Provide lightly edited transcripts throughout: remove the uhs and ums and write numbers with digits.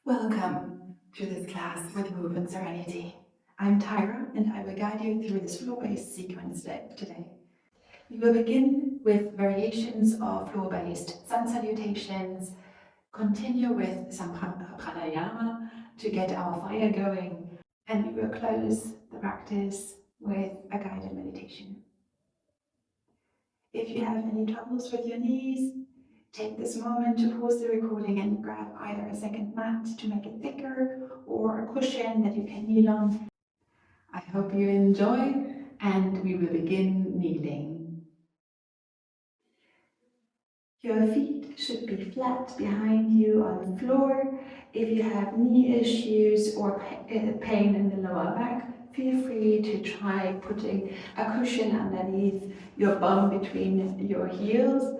Welcome to this class with Move and Serenity. I'm Thyra and I will guide you through this flow-based sequence today. We will begin with variations of flow-based sun salutations, continue with some pranayama to get our fire going, and we will close the practice with a guided meditation. If you have any troubles with your knees, take this moment to pause the recording and grab either a second mat to make it thicker or a cushion that you can kneel on. I hope you enjoy, and we will begin kneeling. Your feet should be flat behind you on the floor. If you have knee issues or pain in the lower back, feel free to try putting a cushion underneath your bum between your heels,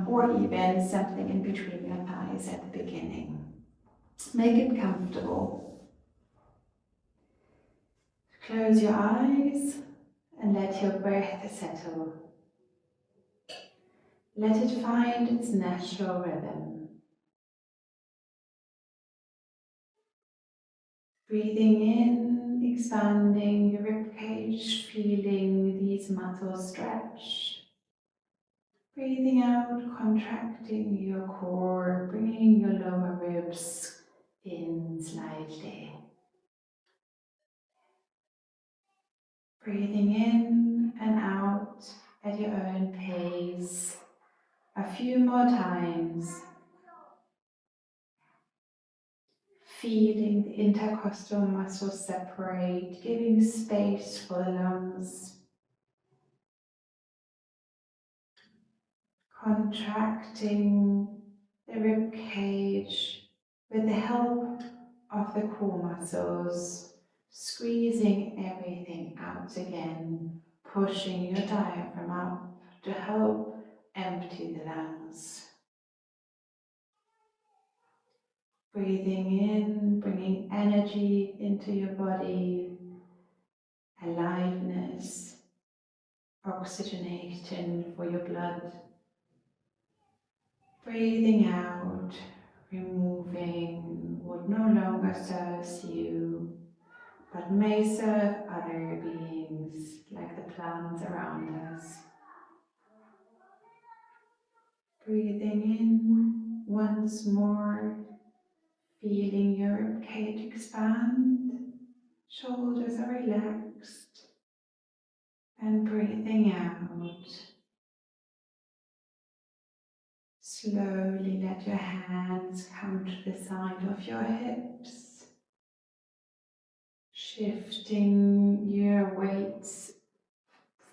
or even something in between your thighs at the beginning. Make it comfortable. Close your eyes and let your breath settle. Let it find its natural rhythm. Breathing in, expanding your ribcage, feeling these muscles stretch. Breathing out, contracting your core, bringing your lower ribs in slightly. Breathing in and out at your own pace. A few more times. Feeling the intercostal muscles separate, giving space for the lungs. Contracting the rib cage with the help of the core muscles, squeezing everything out again, pushing your diaphragm up to help empty the lungs. Breathing in, bringing energy into your body, aliveness, oxygenation for your blood. Breathing out, removing what no longer serves you, but may serve other beings, like the plants around us. Breathing in once more, feeling your ribcage expand, shoulders are relaxed, and breathing out. Slowly let your hands come to the side of your hips, shifting your weights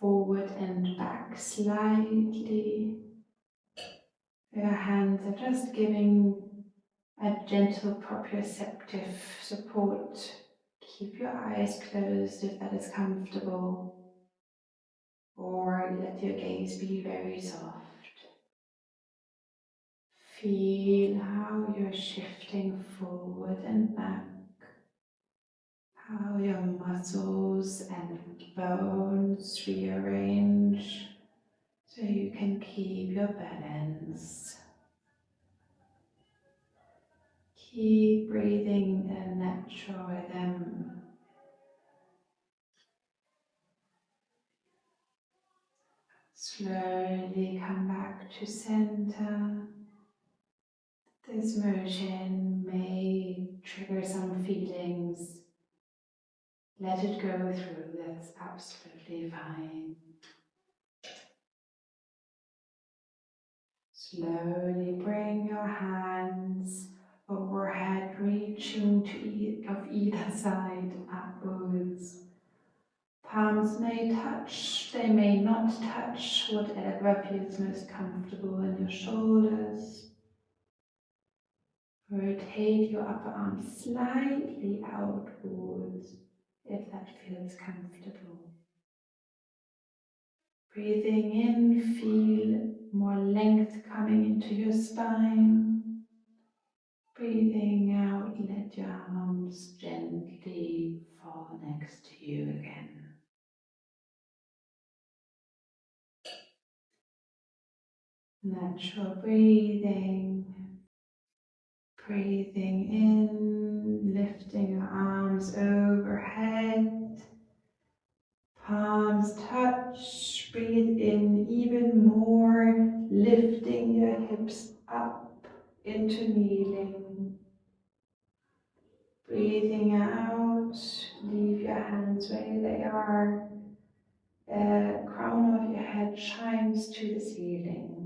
forward and back slightly. Your hands are just giving a gentle proprioceptive support. Keep your eyes closed if that is comfortable, or let your gaze be very soft. Feel how you're shifting forward and back, how your muscles and bones rearrange so you can keep your balance. Keep breathing in a natural rhythm. Slowly come back to center. This motion may trigger some feelings. Let it go through, that's absolutely fine. Slowly bring your hands overhead, reaching to of either side upwards. Palms may touch, they may not touch, whatever feels most comfortable in your shoulders. Rotate your upper arm slightly outwards if that feels comfortable. Breathing in, feel more length coming into your spine. Breathing out, let your arms gently fall next to you again. Natural breathing. Breathing in, lifting your arms overhead, palms touch. Breathe in even more, lifting your hips up into kneeling. Breathing out, leave your hands where they are. The crown of your head shines to the ceiling.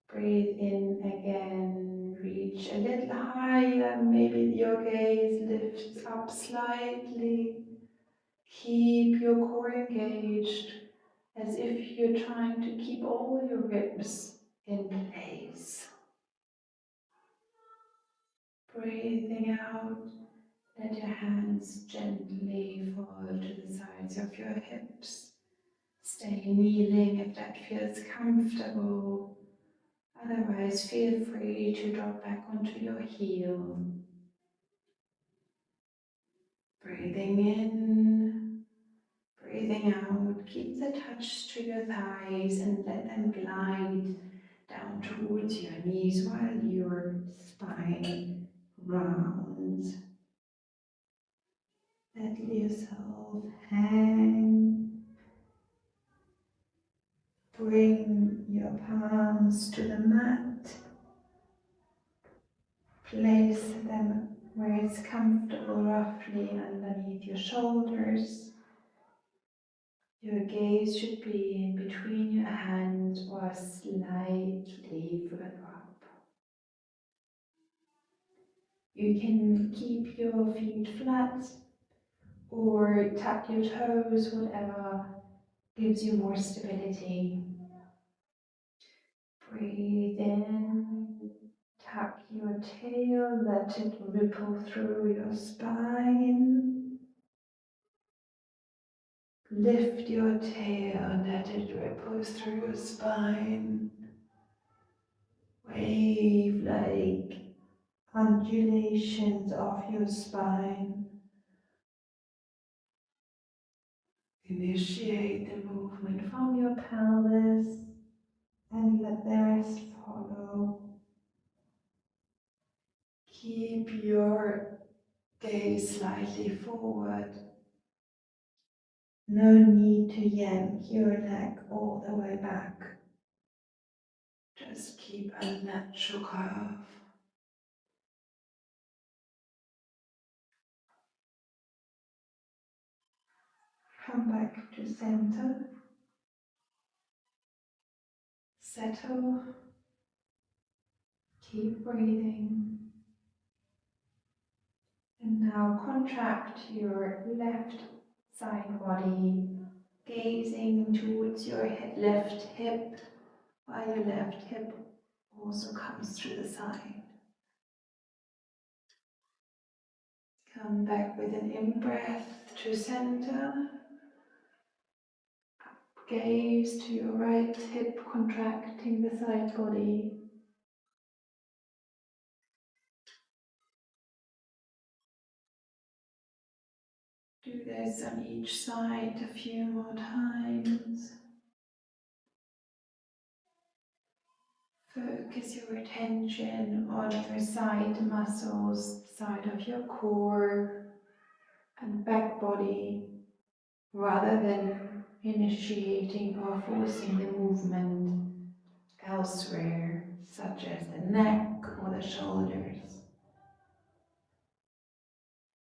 Breathe in again, reach a little higher, maybe your gaze lifts up slightly. Keep your core engaged as if you're trying to keep all your ribs in place. Breathing out, let your hands gently fall to the sides of your hips. Stay kneeling if that feels comfortable. Otherwise, feel free to drop back onto your heel. Breathing in, breathing out. Keep the touch to your thighs and let them glide down towards your knees while your spine rounds. Let yourself hang. Bring your palms to the mat. Place them where it's comfortable, roughly underneath your shoulders. Your gaze should be in between your hands or slightly further up. You can keep your feet flat or tap your toes, whatever gives you more stability. Breathe in, tuck your tail, let it ripple through your spine. Lift your tail, let it ripple through your spine. Wave like undulations of your spine. Initiate the movement from your pelvis and let the rest follow. Keep your gaze slightly forward. No need to yank your neck all the way back. Just keep a natural curve. Come back to center. Settle. Keep breathing. And now contract your left side body, gazing towards your left hip, while your left hip also comes through the side. Come back with an in-breath to center. Gaze to your right hip, contracting the side body. Do this on each side a few more times. Focus your attention on your side muscles, the side of your core and back body, rather than initiating or forcing the movement elsewhere, such as the neck or the shoulders.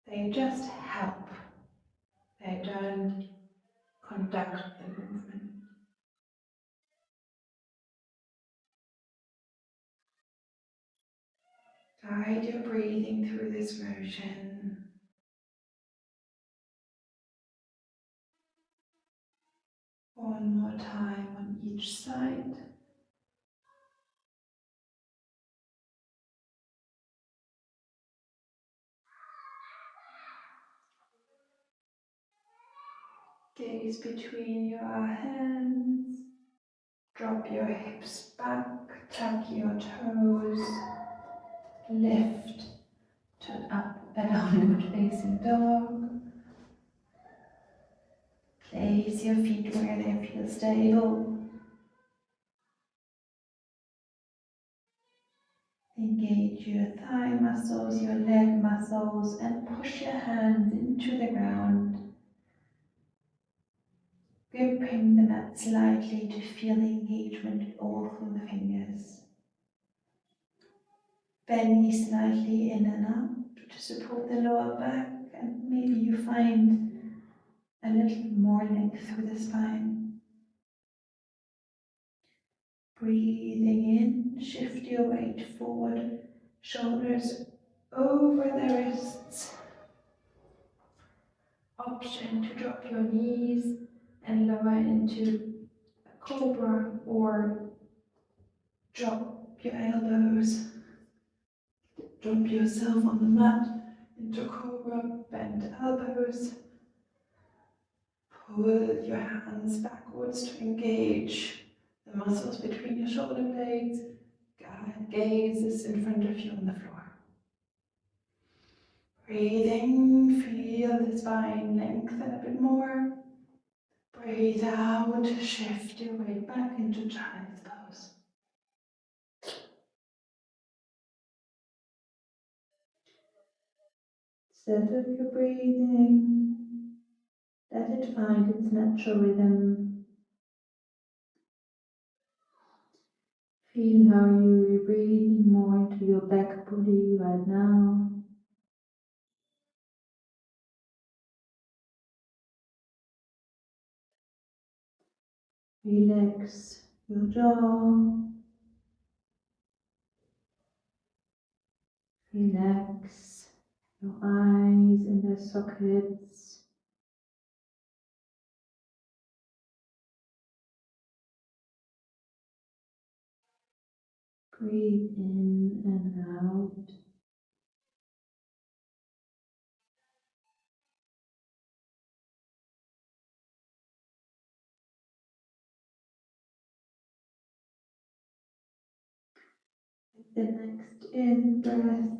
They just help. They don't conduct the movement. Guide your breathing through this motion. One more time on each side. Gaze between your hands. Drop your hips back, tuck your toes, lift to up and downward facing dog. Place your feet where they feel stable. Engage your thigh muscles, your leg muscles, and push your hands into the ground, gripping the mat slightly to feel the engagement all through the fingers. Belly slightly in and up to support the lower back, and maybe you find a little more length through the spine. Breathing in, shift your weight forward, shoulders over the wrists. Option to drop your knees and lower into a cobra or drop your elbows. Drop yourself on the mat into cobra, bend elbows. Pull your hands backwards to engage the muscles between your shoulder blades. Gaze is in front of you on the floor. Breathing, feel the spine lengthen a bit more. Breathe out, shift your weight back into child's pose. Settle your breathing. Let it find its natural rhythm. Feel how you're breathing more into your back body right now. Relax your jaw. Relax your eyes in their sockets. Breathe in and out. The next in breath,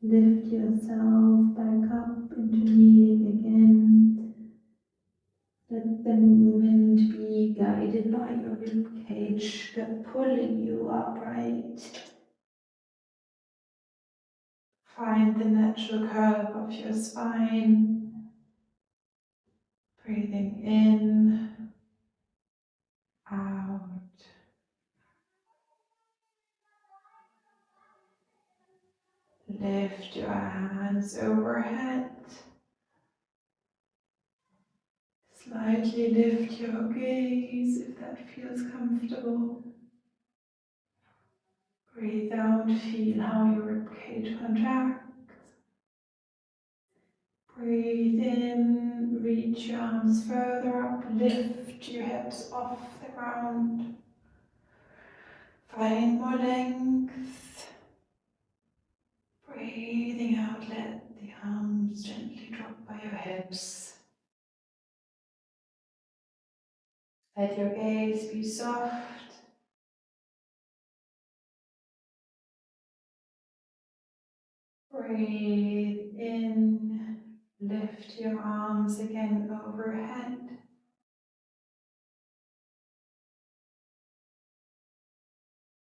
lift yourself back up into kneeling again. Let the movement be guided by your rib cage, pulling you upright. Find the natural curve of your spine. Breathing in, out. Lift your hands overhead. Slightly lift your gaze if that feels comfortable. Breathe out, feel how your ribcage contracts. Breathe in, reach your arms further up, lift your hips off the ground. Find more length. Breathing out, let the arms gently drop by your hips. Let your gaze be soft. Breathe in, lift your arms again overhead.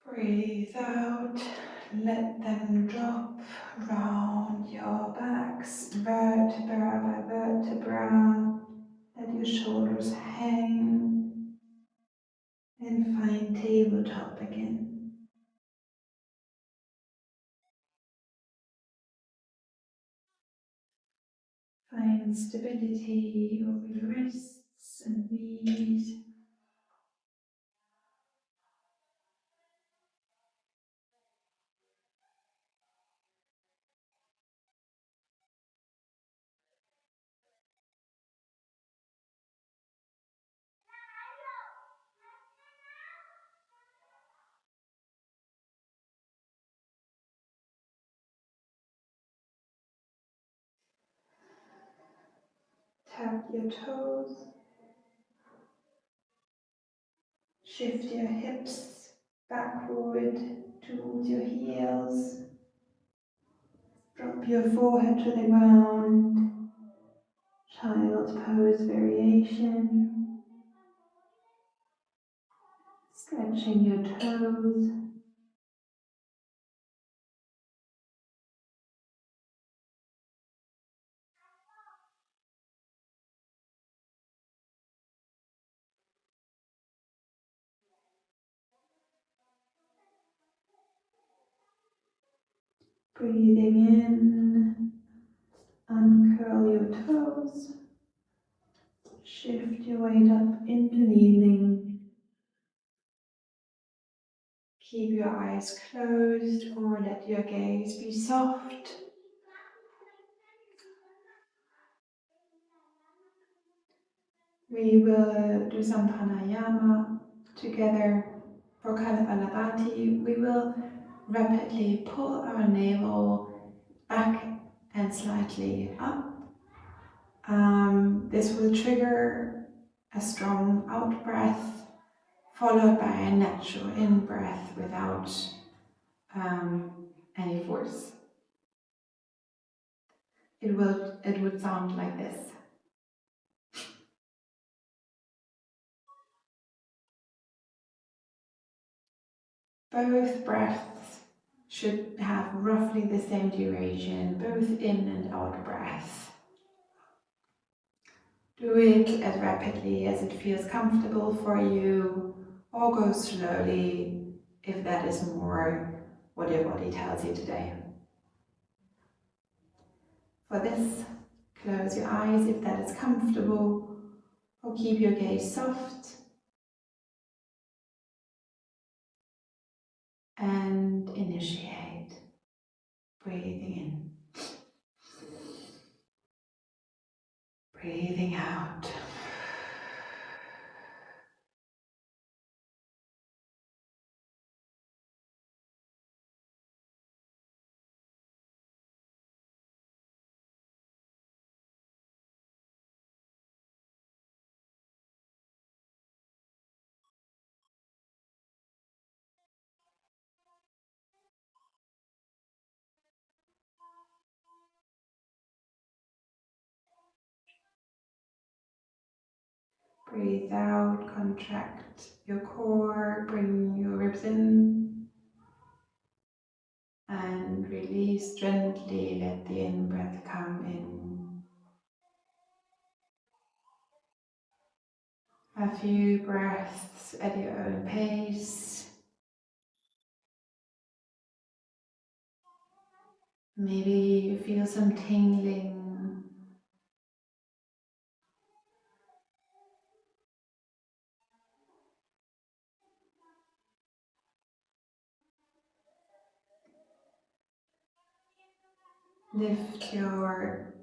Breathe out, let them drop round your backs, vertebra by vertebra. Let your shoulders hang and find tabletop again. Find stability over your wrists and knees. Tap your toes. Shift your hips backward towards your heels. Drop your forehead to the ground. Child's pose variation. Stretching your toes. Breathing in, uncurl your toes, shift your weight up into kneeling. Keep your eyes closed or let your gaze be soft. We will do some pranayama together. For Kapalabhati, we will rapidly pull our navel back and slightly up. This will trigger a strong out breath, followed by a natural in breath without any force. It would sound like this. Both breaths should have roughly the same duration, both in and out breath. Do it as rapidly as it feels comfortable for you, or go slowly if that is more what your body tells you today. For this, close your eyes if that is comfortable, or keep your gaze soft and initiate. Breathing in, breathing out. Breathe out, contract your core, bring your ribs in, and release gently, let the in-breath come in. A few breaths at your own pace. Maybe you feel some tingling. Lift your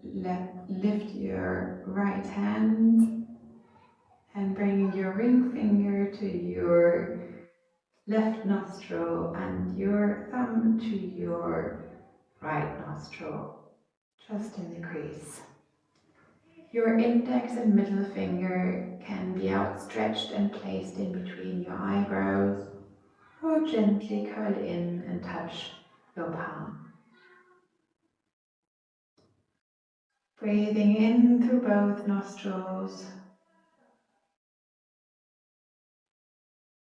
right hand and bring your ring finger to your left nostril and your thumb to your right nostril, just in the crease. Your index and middle finger can be outstretched and placed in between your eyebrows, or gently curl in and touch your palm. Breathing in through both nostrils,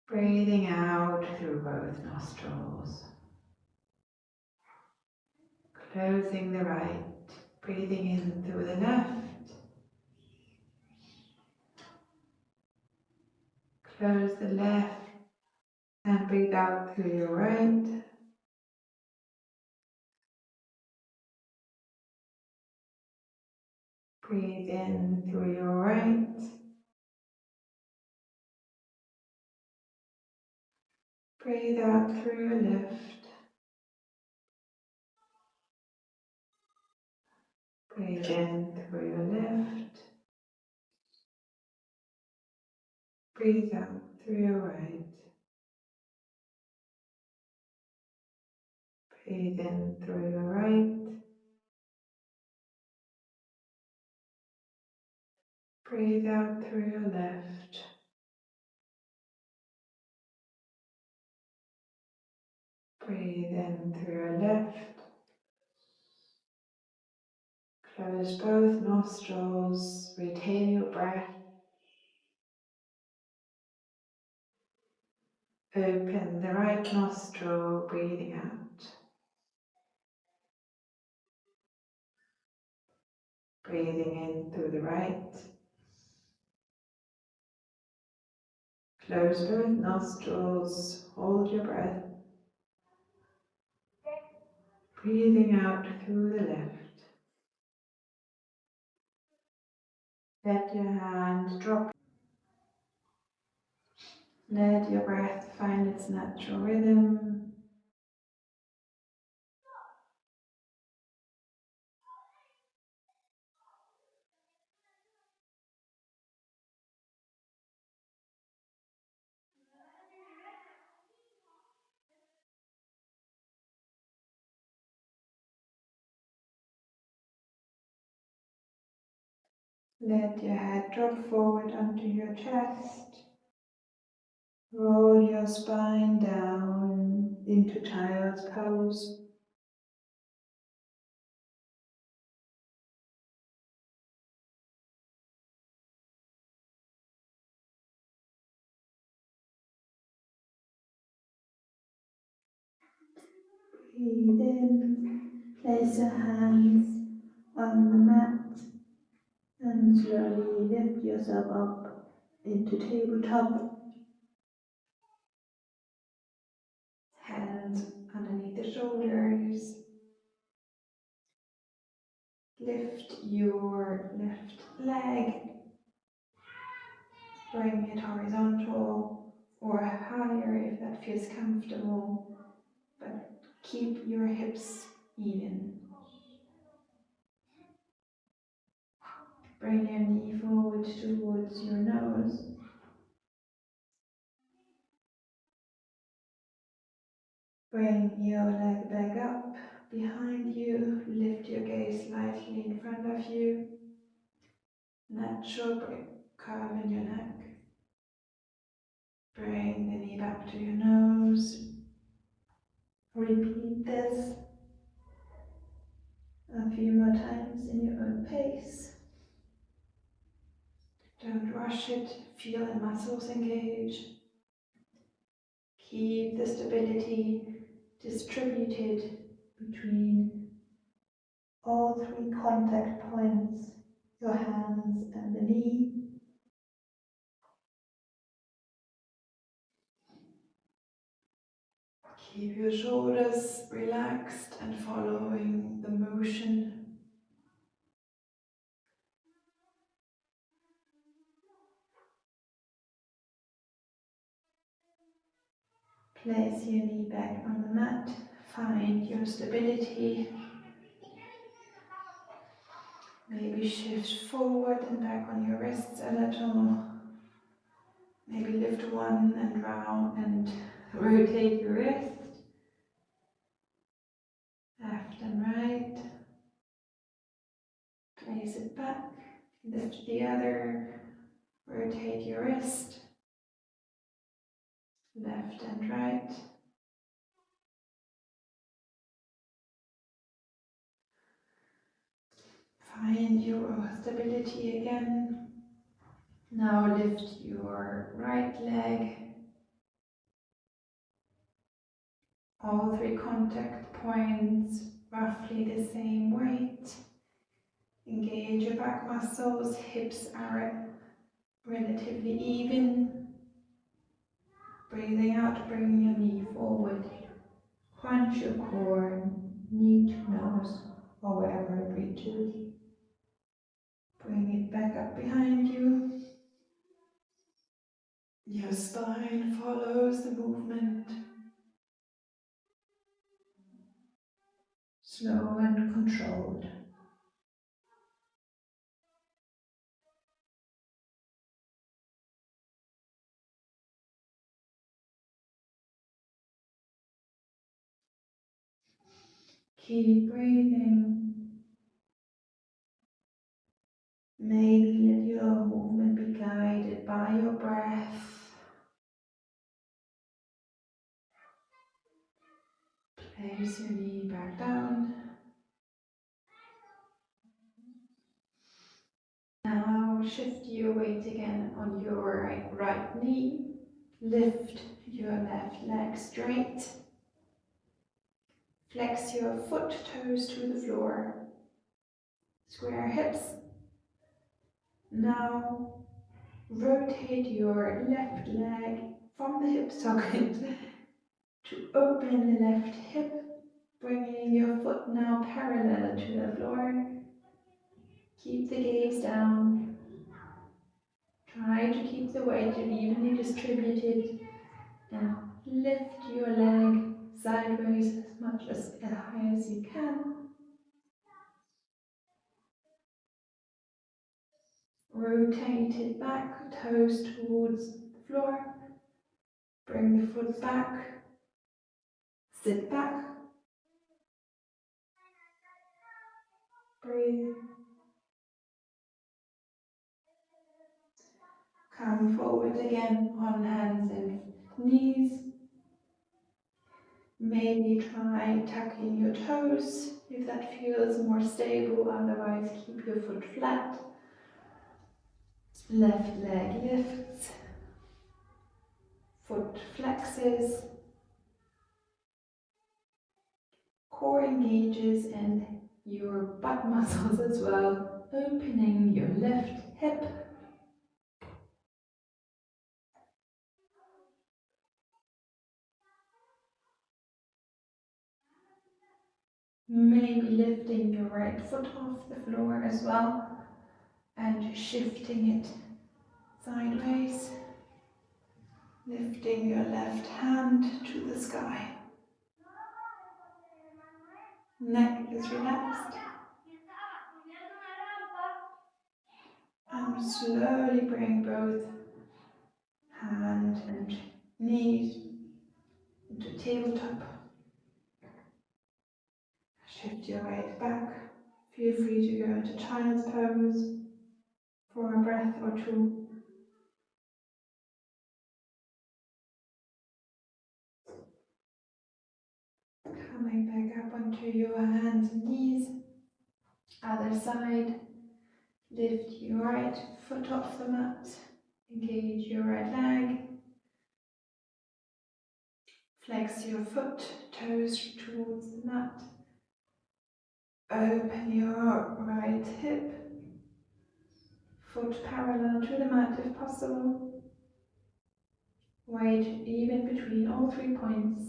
breathing out through both nostrils. Closing the right, breathing in through the left, close the left, and breathe out through your right. Breathe in through your right. Breathe out through your left. Breathe in through your left. Breathe out through your right. Breathe in through your right. Breathe out through your left. Breathe in through your left. Close both nostrils. Retain your breath. Open the right nostril, breathing out. Breathing in through the right. Close both nostrils. Hold your breath. Breathing out through the left. Let your hand drop. Let your breath find its natural rhythm. Let your head drop forward onto your chest. Roll your spine down into child's pose. Breathe in, place your hands on the mat and slowly lift yourself up into tabletop. Hands underneath the shoulders. Lift your left leg. Bring it horizontal or higher if that feels comfortable, but keep your hips even. Bring your knee forward towards your nose. Bring your leg back up behind you. Lift your gaze slightly in front of you. Natural curve in your neck. Bring the knee back to your nose. Repeat this a few more times in your own pace. Don't rush it. Feel the muscles engage. Keep the stability distributed between all three contact points, your hands and the knee. Keep your shoulders relaxed and following the motion. Place your knee back on the mat. Find your stability. Maybe shift forward and back on your wrists a little. Maybe lift one and round and rotate your wrist. Left and right. Place it back. Lift the other. Rotate your wrist. Left and right. Find your stability again. Now lift your right leg. All three contact points roughly the same weight. Engage your back muscles. Hips are relatively even. Breathing out, bring your knee forward. Crunch your core, knee to nose, or wherever it reaches. Bring it back up behind you. Your spine follows the movement. Slow and controlled. Keep breathing. Maybe let your movement be guided by your breath. Place your knee back down. Now shift your weight again on your right knee. Lift your left leg straight. Flex your foot toes to the floor. Square hips. Now rotate your left leg from the hip socket to open the left hip. Bringing your foot now parallel to the floor. Keep the gaze down. Try to keep the weight evenly distributed and lift your leg sideways as much as high as you can. Rotate it back, toes towards the floor. Bring the foot back. Sit back. Breathe. Come forward again on hands and knees. Maybe try tucking your toes if that feels more stable, otherwise keep your foot flat. Left leg lifts, foot flexes, core engages and your butt muscles as well, opening your left hip. Maybe lifting your right foot off the floor as well and shifting it sideways. Lifting your left hand to the sky. Neck is relaxed. And slowly bring both hand and knees into tabletop. Shift your weight back. Feel free to go into child's pose for a breath or two. Coming back up onto your hands and knees. Other side. Lift your right foot off the mat. Engage your right leg. Flex your foot, toes towards the mat. Open your right hip. Foot parallel to the mat if possible. Weight even between all 3 points.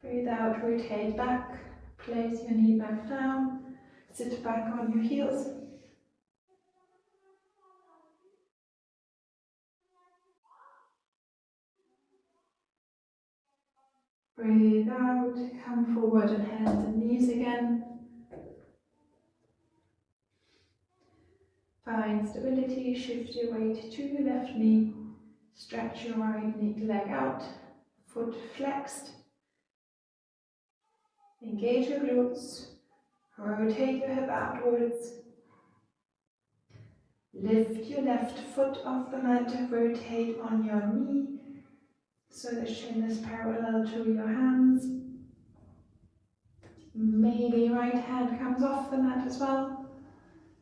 Breathe out, rotate back. Place your knee back down. Sit back on your heels. Breathe out, come forward on hands and knees again. Find stability, shift your weight to your left knee. Stretch your right leg out, foot flexed. Engage your glutes, rotate your hip outwards. Lift your left foot off the mat, rotate on your knee so the shin is parallel to your hands. Maybe right hand comes off the mat as well.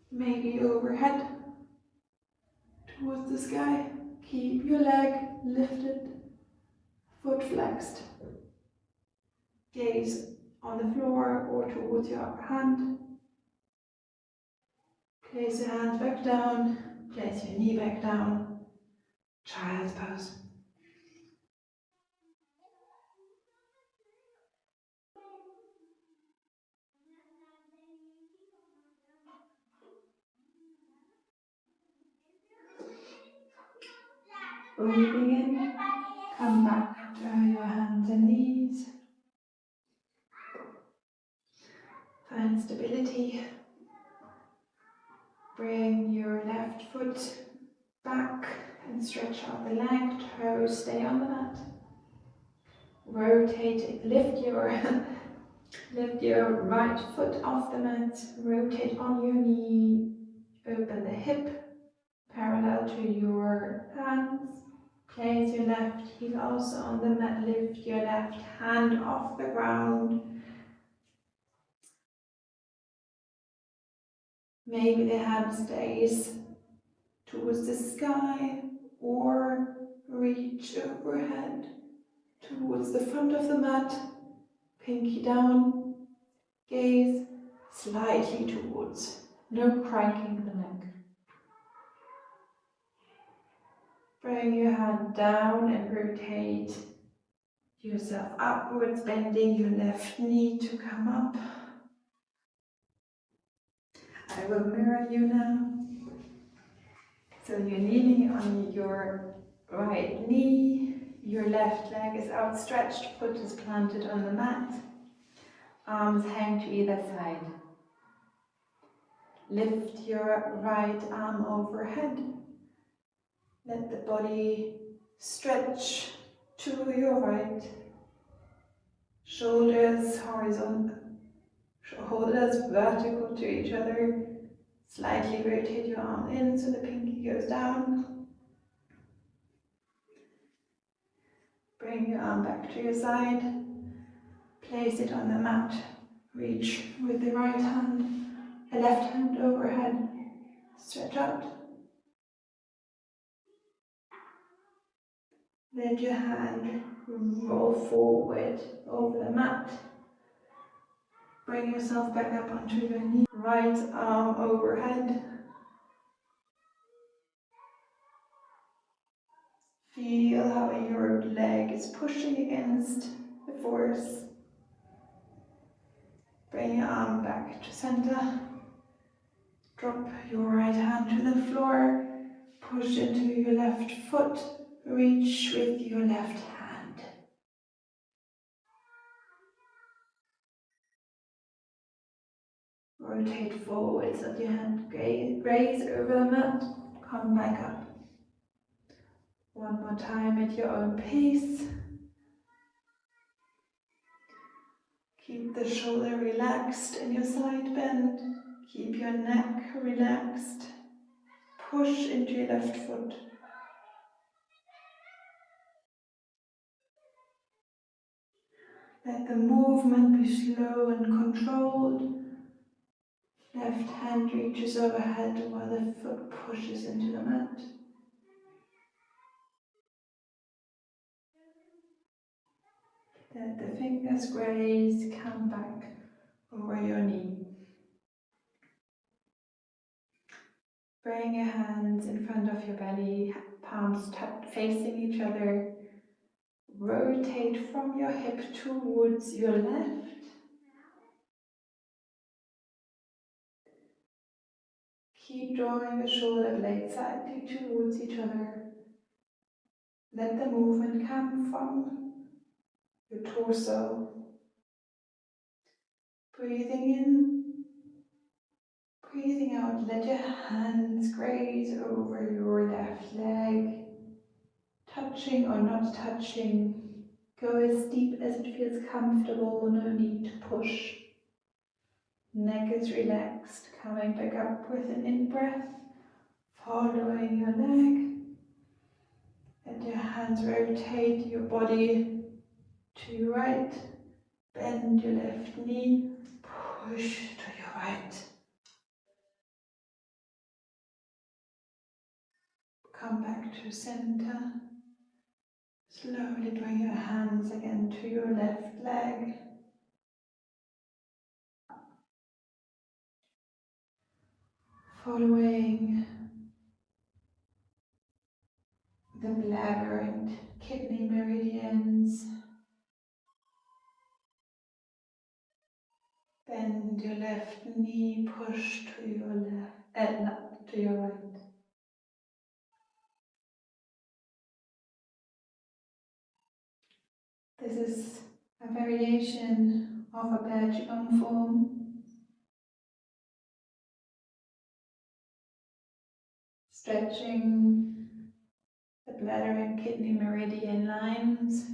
Maybe overhead towards the sky. Keep your leg lifted, foot flexed. Gaze on the floor or towards your upper hand. Place your hands back down, place your knee back down. Child's pose. Breathing in, come back to your hands and knees. Find stability. Bring your left foot back and stretch out the leg. Toes stay on the mat. Rotate it, lift your right foot off the mat. Rotate on your knee. Open the hip parallel to your hands. Place your left heel also on the mat. Lift your left hand off the ground. Maybe the hand stays towards the sky or reach overhead towards the front of the mat. Pinky down, gaze slightly towards, no cranking the neck. Bring your hand down and rotate yourself upwards, bending your left knee to come up. I will mirror you now. So you're kneeling on your right knee, your left leg is outstretched, foot is planted on the mat, arms hang to either side. Lift your right arm overhead. Let the body stretch to your right. Shoulders horizontal, shoulders vertical to each other. Slightly rotate your arm in so the pinky goes down. Bring your arm back to your side. Place it on the mat. Reach with the right hand, the left hand overhead. Stretch out. Let your hand roll forward over the mat. Bring yourself back up onto your knee. Right arm overhead. Feel how your leg is pushing against the force. Bring your arm back to center. Drop your right hand to the floor. Push into your left foot. Reach with your left hand. Rotate forward so your hand graze over the mat. Come back up. One more time at your own pace. Keep the shoulder relaxed in your side bend. Keep your neck relaxed. Push into your left foot. Let the movement be slow and controlled. Left hand reaches overhead while the foot pushes into the mat. Let the fingers graze, come back over your knee. Bring your hands in front of your belly, palms facing each other. Rotate from your hip towards your left. Keep drawing the shoulder blades slightly towards each other. Let the movement come from your torso. Breathing in, breathing out. Let your hands graze over your left leg. Touching or not touching. Go as deep as it feels comfortable, no need to push. Neck is relaxed, coming back up with an in-breath, following your leg. Let your hands rotate your body to your right. Bend your left knee, push to your right. Come back to center. Slowly bring your hands again to your left leg. Following the bladder and kidney meridians. Bend your left knee, push to your left, to your right. This is a variation of a Qigong form. Stretching the bladder and kidney meridian lines.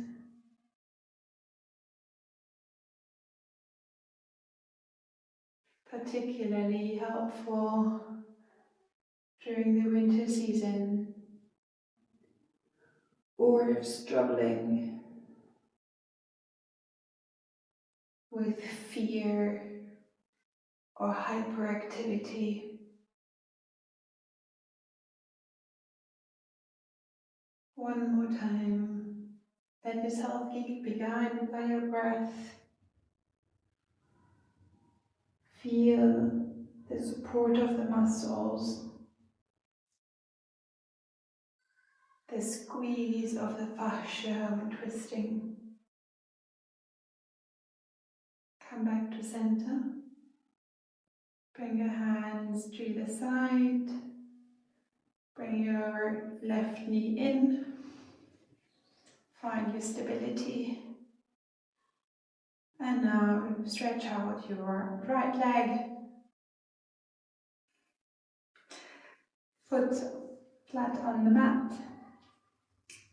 Particularly helpful during the winter season or if struggling with fear or hyperactivity. One more time. Let yourself be guided by your breath. Feel the support of the muscles, the squeeze of the fascia when twisting. Come back to center. Bring your hands to the side. Bring your left knee in. Find your stability. And now stretch out your right leg. Foot flat on the mat.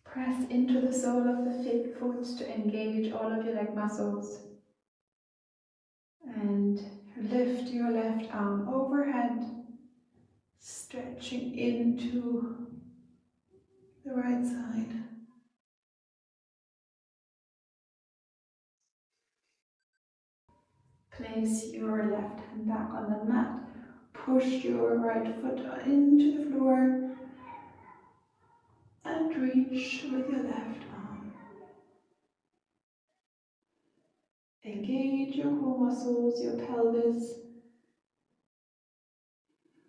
Press into the sole of the foot to engage all of your leg muscles. And lift your left arm overhead, stretching into the right side. Place your left hand back on the mat. Push your right foot into the floor and reach with your left arm. Engage your core muscles, your pelvis.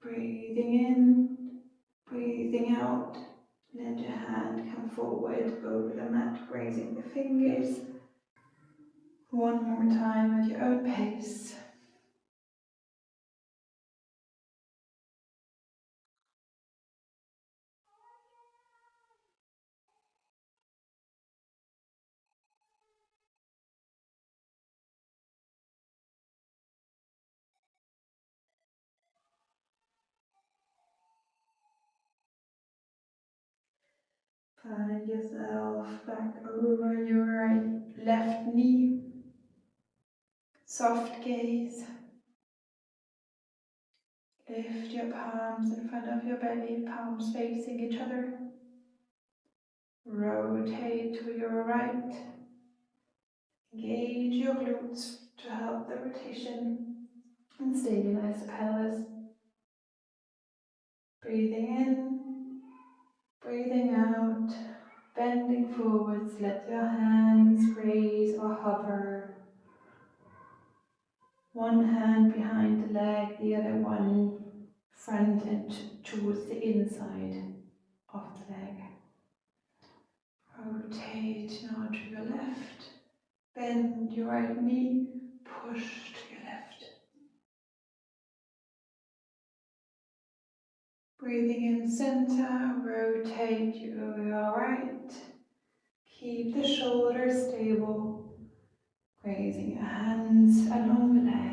Breathing in, breathing out. Let your hand come forward over the mat, raising the fingers. One more time at your own pace. Find yourself back over your left knee. Soft gaze. Lift your palms in front of your belly, palms facing each other. Rotate to your right. Engage your glutes to help the rotation and stabilize the pelvis. Breathing in, breathing out, bending forwards, let your hands graze or hover. One hand behind the leg, the other one front and towards the inside of the leg. Rotate now to your left. Bend your right knee, push to your left. Breathing in center, rotate to your right. Keep the shoulders stable, raising your hands along the leg.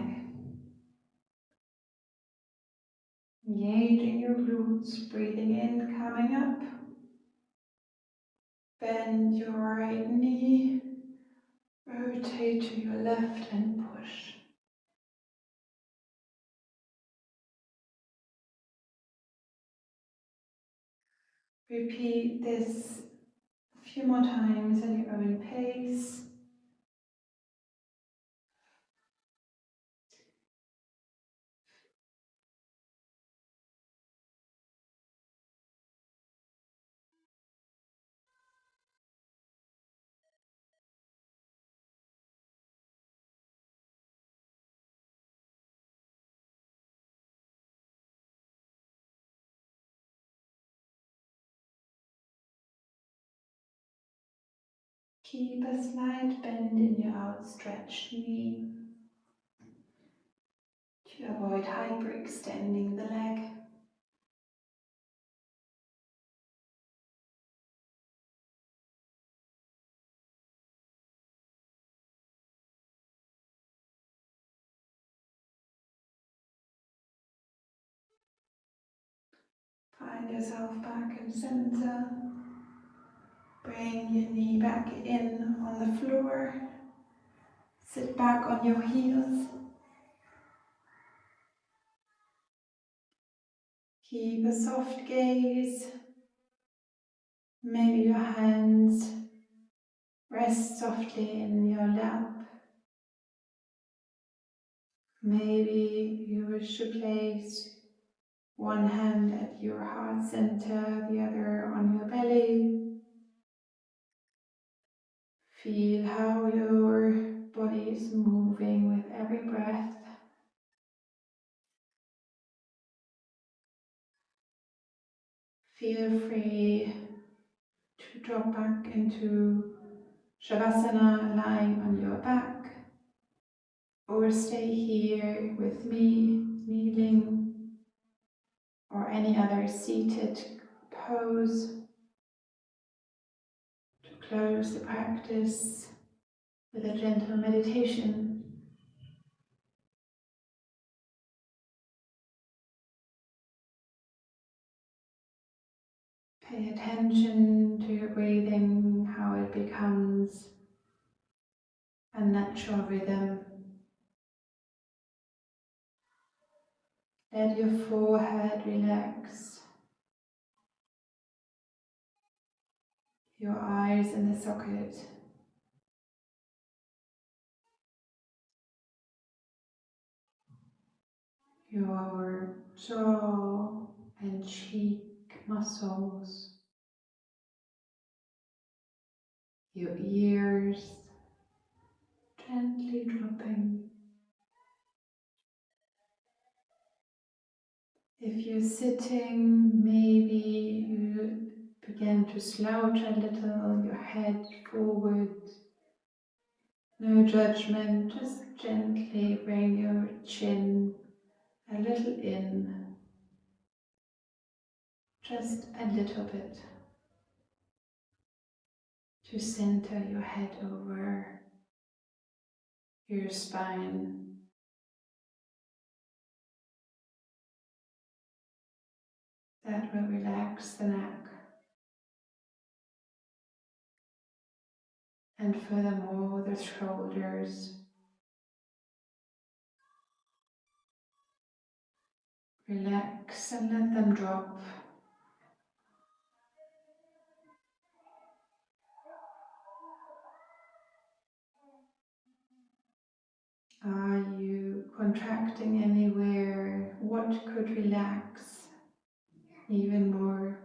Engaging your glutes, breathing in, coming up. Bend your right knee, rotate to your left and push. Repeat this a few more times at your own pace. Keep a slight bend in your outstretched knee to avoid hyperextending the leg. Find yourself back in center. Bring your knee back in on the floor. Sit back on your heels. Keep a soft gaze. Maybe your hands rest softly in your lap. Maybe you wish to place one hand at your heart center, the other on your belly. Feel how your body is moving with every breath. Feel free to drop back into Shavasana, lying on your back. or stay here with me, kneeling, or any other seated pose to close the practice with a gentle meditation. Pay attention to your breathing, how it becomes a natural rhythm. Let your forehead relax, your eyes in the socket, your jaw and cheek muscles, your ears gently dropping. If you're sitting, maybe you begin to slouch a little, your head forward. No judgment, just gently bring your chin a little in, just a little bit, to center your head over your spine. That will relax the neck. And furthermore, the shoulders. Relax and let them drop. Are you contracting anywhere? What could relax even more?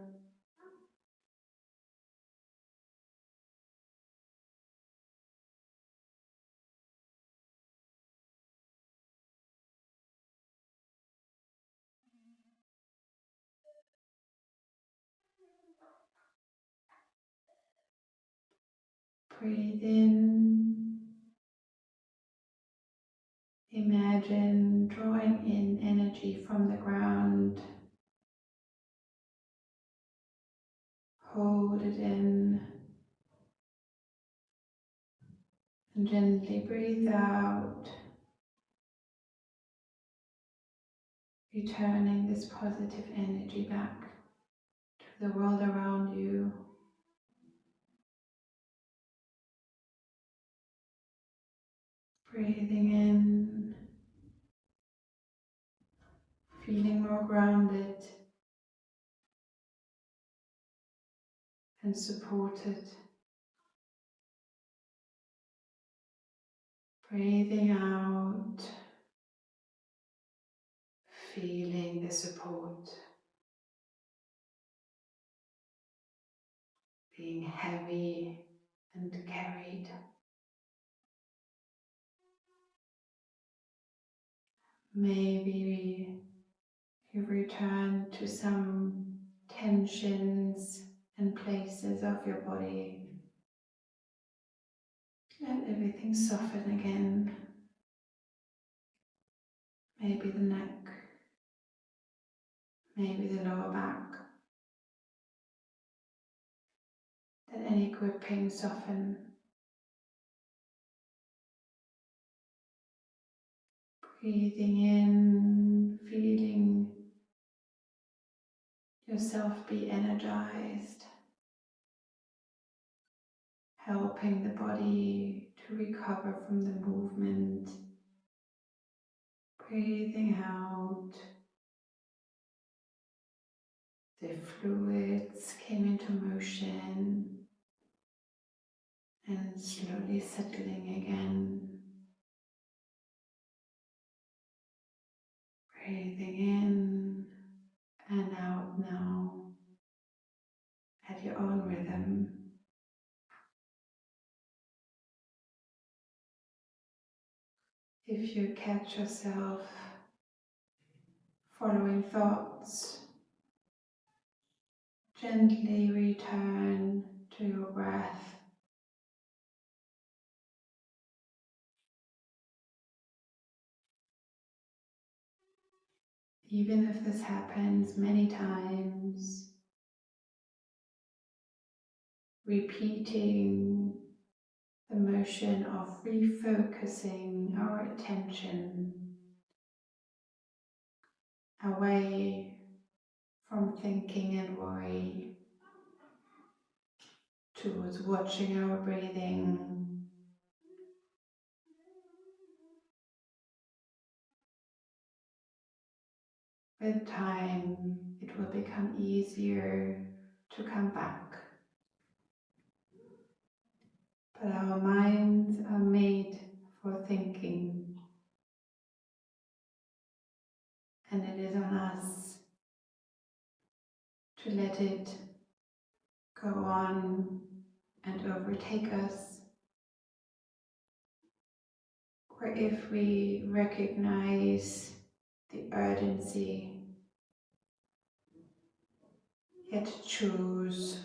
Breathe in. Imagine drawing in energy from the ground. Hold it in. And gently breathe out, returning this positive energy back to the world around you. Breathing in, feeling more grounded and supported. Breathing out, feeling the support, being heavy and carried. Maybe you return to some tensions and places of your body. Let everything soften again. Maybe the neck, maybe the lower back. Let any gripping soften. Breathing in, feeling yourself be energized, helping the body to recover from the movement. Breathing out, the fluids came into motion and slowly settling again. Breathing in and out now at your own rhythm. If you catch yourself following thoughts, gently return to your breath. Even if this happens many times, repeating the motion of refocusing our attention away from thinking and worry towards watching our breathing. With time, it will become easier to come back. But our minds are made for thinking, and it is on us to let it go on and overtake us. Or if we recognize the urgency, yet choose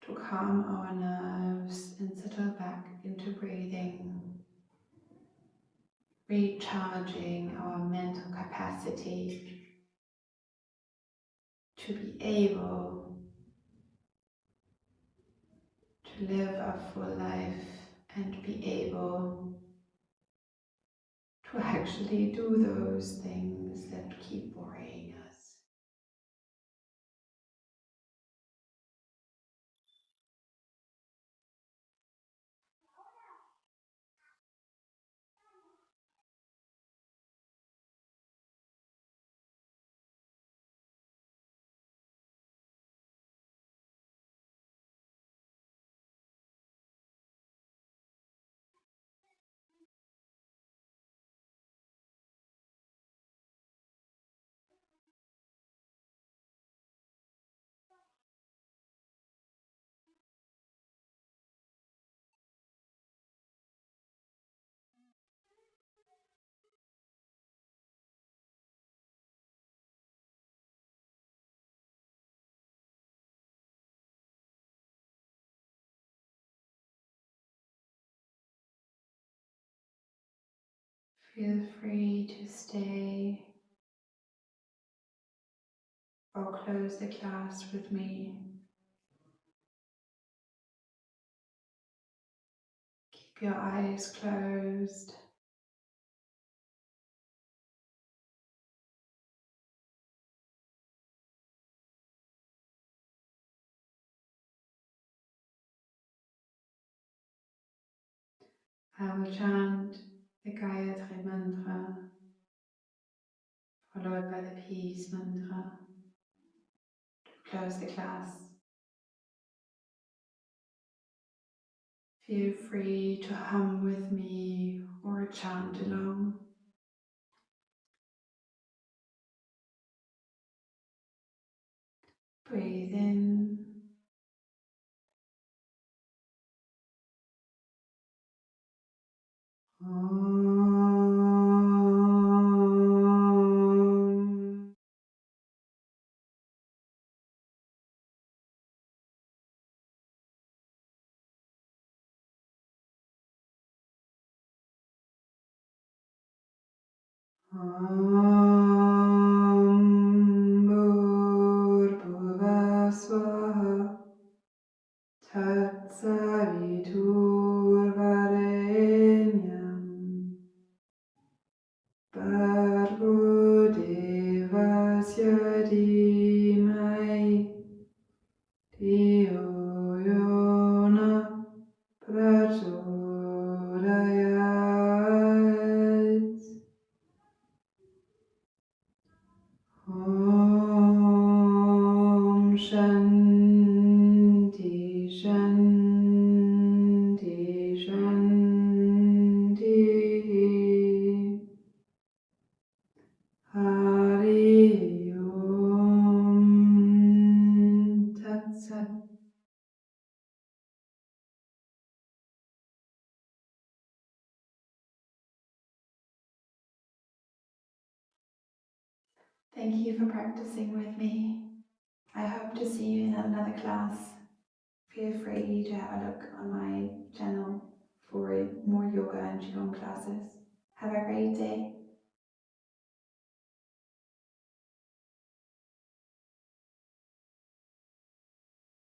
to calm our nerves and settle back into breathing, recharging our mental capacity to be able to live a full life and be able to actually do those things that keep worrying us. Feel free to stay or close the class with me. Keep your eyes closed. I will chant the Gayatri mantra, followed by the peace mantra to close the class. Feel free to hum with me or chant along. Breathe in Om. Om Bhurбhuvah Swaha Tatsaviturvarenyam Bhargo Devasya Dhimai Dhiyo Yona Prachodayat. Om Shanti Shanti Shanti Hari Om Tat Sat. Thank you for practicing with me. I hope to see you in another class. Feel free to have a look on my channel for more yoga and qigong classes. Have a great day.